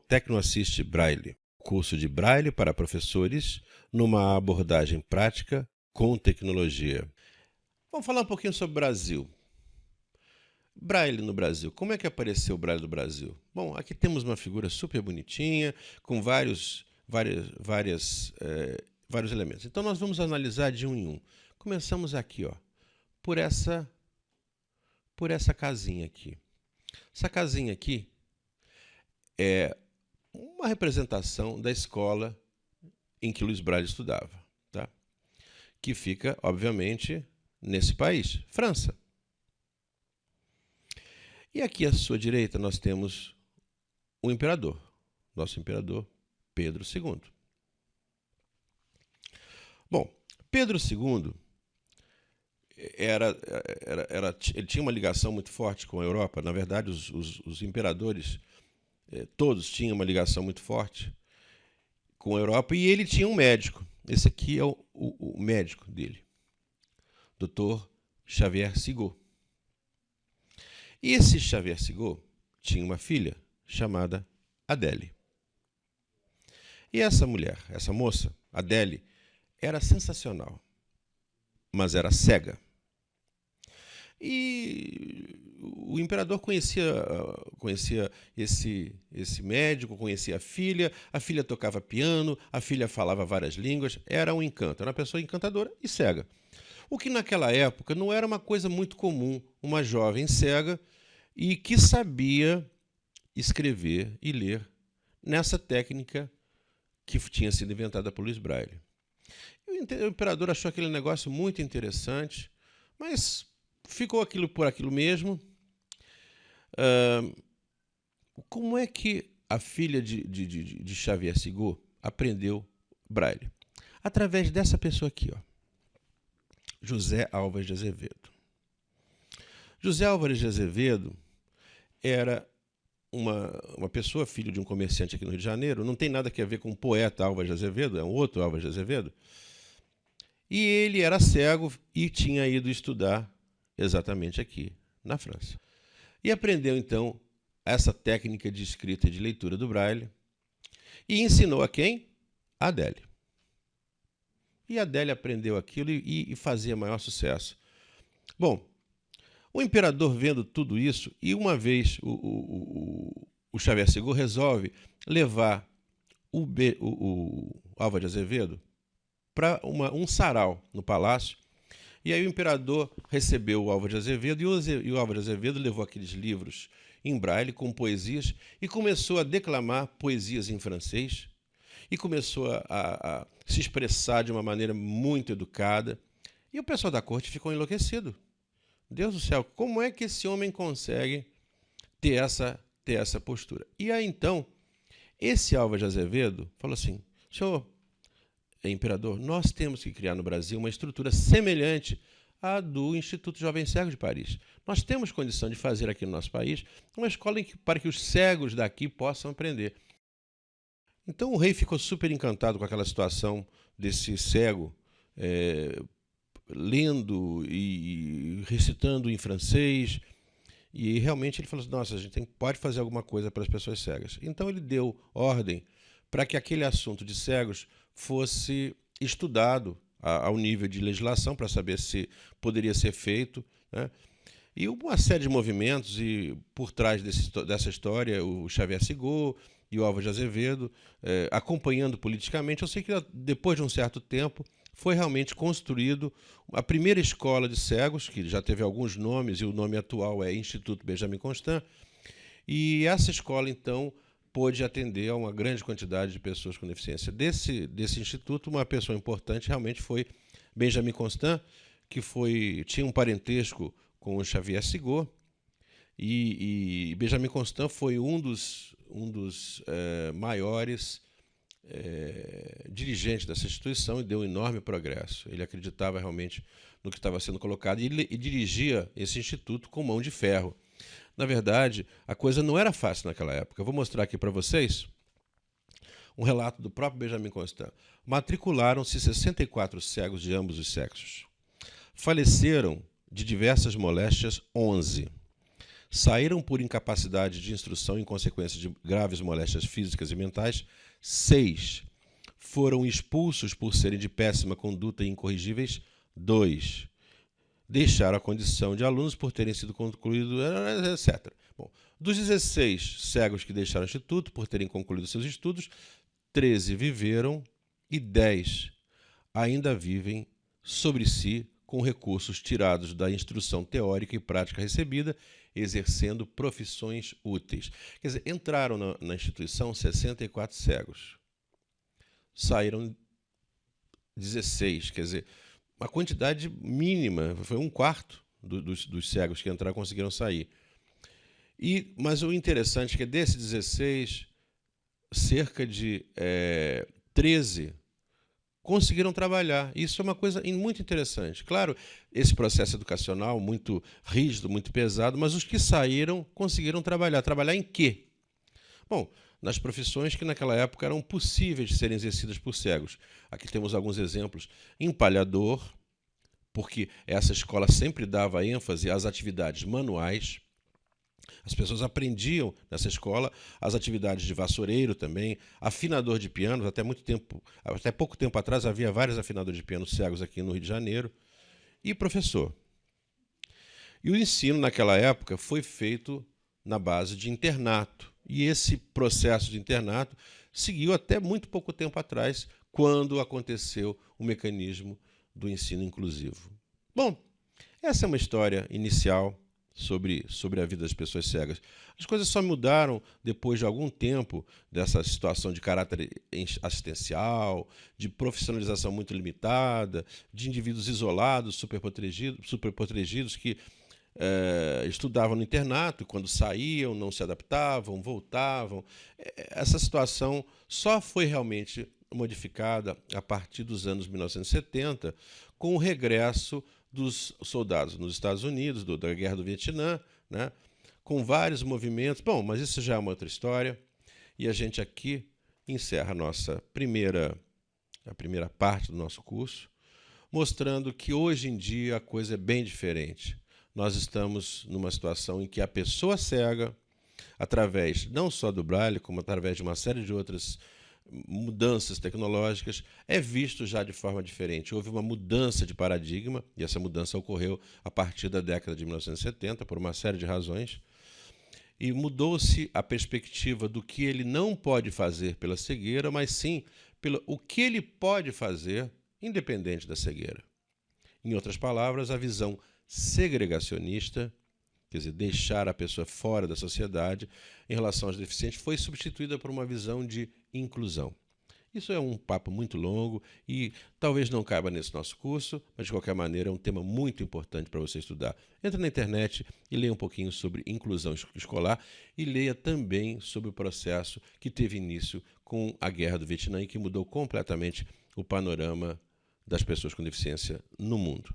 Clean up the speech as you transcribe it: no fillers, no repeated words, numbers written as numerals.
TecnoAssist Braille, curso de Braille para professores numa abordagem prática com tecnologia. Vamos falar um pouquinho sobre o Brasil. Braille no Brasil. Como é que apareceu o Braille no Brasil? Bom, aqui temos uma figura super bonitinha, com vários elementos. Então nós vamos analisar de um em um. Começamos aqui, ó, por essa casinha aqui. Essa casinha aqui é uma representação da escola em que Luiz Braille estudava, tá? Que fica, obviamente, nesse país, França. E aqui à sua direita nós temos o imperador, nosso imperador Pedro II. Bom, Pedro II ele tinha uma ligação muito forte com a Europa. Na verdade, os imperadores todos tinham uma ligação muito forte com a Europa, e ele tinha um médico. Esse aqui é o médico dele, Dr. Xavier Sigaud. E esse Xavier Sigaud tinha uma filha chamada Adele. E essa mulher, essa moça, Adele, era sensacional, mas era cega. E o imperador conhecia esse médico, conhecia a filha tocava piano, a filha falava várias línguas, era um encanto, era uma pessoa encantadora e cega. O que naquela época não era uma coisa muito comum, uma jovem cega e que sabia escrever e ler nessa técnica que tinha sido inventada por Luiz Braille. O imperador achou aquele negócio muito interessante, mas ficou por aquilo mesmo. Como é que a filha de Xavier Sigaud aprendeu Braille? Através dessa pessoa aqui, ó, José Álvares de Azevedo. José Álvares de Azevedo era uma pessoa, filho de um comerciante aqui no Rio de Janeiro. Não tem nada a ver com o poeta Álvares de Azevedo, é um outro Álvares de Azevedo. E ele era cego e tinha ido estudar exatamente aqui, na França. E aprendeu, então, essa técnica de escrita e de leitura do Braille e ensinou a quem? A Adele. E a Adele aprendeu aquilo e fazia maior sucesso. Bom, o imperador vendo tudo isso, e uma vez o Xavier Sigaud resolve levar o Álvares de Azevedo para um sarau no palácio. E aí o imperador recebeu o Álvares de Azevedo e o Álvares de Azevedo levou aqueles livros em braille com poesias e começou a declamar poesias em francês e começou a se expressar de uma maneira muito educada. E o pessoal da corte ficou enlouquecido. Deus do céu, como é que esse homem consegue ter essa postura? E aí então, esse Álvares de Azevedo falou assim: senhor imperador, nós temos que criar no Brasil uma estrutura semelhante à do Instituto Jovem Cego de Paris. Nós temos condição de fazer aqui no nosso país uma escola para que os cegos daqui possam aprender. Então o rei ficou super encantado com aquela situação desse cego lendo e recitando em francês. E realmente ele falou assim: nossa, a gente pode fazer alguma coisa para as pessoas cegas. Então ele deu ordem para que aquele assunto de cegos fosse estudado ao nível de legislação, para saber se poderia ser feito, né? E uma série de movimentos, e por trás dessa história, o Xavier Sigaud e o Álvares de Azevedo, acompanhando politicamente. Eu sei que depois de um certo tempo foi realmente construído a primeira escola de cegos, que já teve alguns nomes, e o nome atual é Instituto Benjamin Constant. E essa escola, então, pôde atender a uma grande quantidade de pessoas com deficiência. Desse instituto, uma pessoa importante realmente foi Benjamin Constant, que tinha um parentesco com o Xavier Sigaud, e Benjamin Constant foi um dos maiores dirigentes dessa instituição e deu um enorme progresso. Ele acreditava realmente no que estava sendo colocado e dirigia esse instituto com mão de ferro. Na verdade, a coisa não era fácil naquela época. Eu vou mostrar aqui para vocês um relato do próprio Benjamin Constant. Matricularam-se 64 cegos de ambos os sexos. Faleceram de diversas moléstias 11. saíram por incapacidade de instrução em consequência de graves moléstias físicas e mentais. 6. Foram expulsos por serem de péssima conduta e incorrigíveis. 2. Deixaram a condição de alunos por terem sido concluídos, etc. Bom, dos 16 cegos que deixaram o instituto por terem concluído seus estudos, 13 viveram e 10 ainda vivem sobre si com recursos tirados da instrução teórica e prática recebida, exercendo profissões úteis. Quer dizer, entraram na instituição 64 cegos. Saíram 16, quer dizer, uma quantidade mínima, foi 1/4 dos cegos que entraram conseguiram sair. Mas o interessante é que desses 16, cerca de 13 conseguiram trabalhar. Isso é uma coisa muito interessante. Claro, esse processo educacional muito rígido, muito pesado, mas os que saíram conseguiram trabalhar. Trabalhar em quê? Bom, nas profissões que naquela época eram possíveis de serem exercidas por cegos. Aqui temos alguns exemplos. Empalhador, porque essa escola sempre dava ênfase às atividades manuais. As pessoas aprendiam nessa escola as atividades de vassoureiro também, afinador de pianos. Até pouco tempo atrás havia vários afinadores de pianos cegos aqui no Rio de Janeiro, e professor. E o ensino naquela época foi feito na base de internato. E esse processo de internato seguiu até muito pouco tempo atrás, quando aconteceu o mecanismo do ensino inclusivo. Bom, essa é uma história inicial sobre a vida das pessoas cegas. As coisas só mudaram depois de algum tempo dessa situação de caráter assistencial, de profissionalização muito limitada, de indivíduos isolados, superprotegidos que estudavam no internato e quando saíam não se adaptavam, voltavam. Essa situação só foi realmente modificada a partir dos anos 1970, com o regresso dos soldados nos Estados Unidos, da Guerra do Vietnã, né, com vários movimentos. Bom, mas isso já é uma outra história. E a gente aqui encerra a primeira parte do nosso curso, mostrando que hoje em dia a coisa é bem diferente. Nós estamos numa situação em que a pessoa cega, através não só do Braille, como através de uma série de outras mudanças tecnológicas, é visto já de forma diferente. Houve uma mudança de paradigma, e essa mudança ocorreu a partir da década de 1970, por uma série de razões, e mudou-se a perspectiva do que ele não pode fazer pela cegueira, mas sim pelo o que ele pode fazer independente da cegueira. Em outras palavras, a visão segregacionista, quer dizer, deixar a pessoa fora da sociedade em relação aos deficientes, foi substituída por uma visão de inclusão. Isso é um papo muito longo e talvez não caiba nesse nosso curso, mas de qualquer maneira é um tema muito importante para você estudar. Entre na internet e leia um pouquinho sobre inclusão escolar e leia também sobre o processo que teve início com a Guerra do Vietnã e que mudou completamente o panorama das pessoas com deficiência no mundo.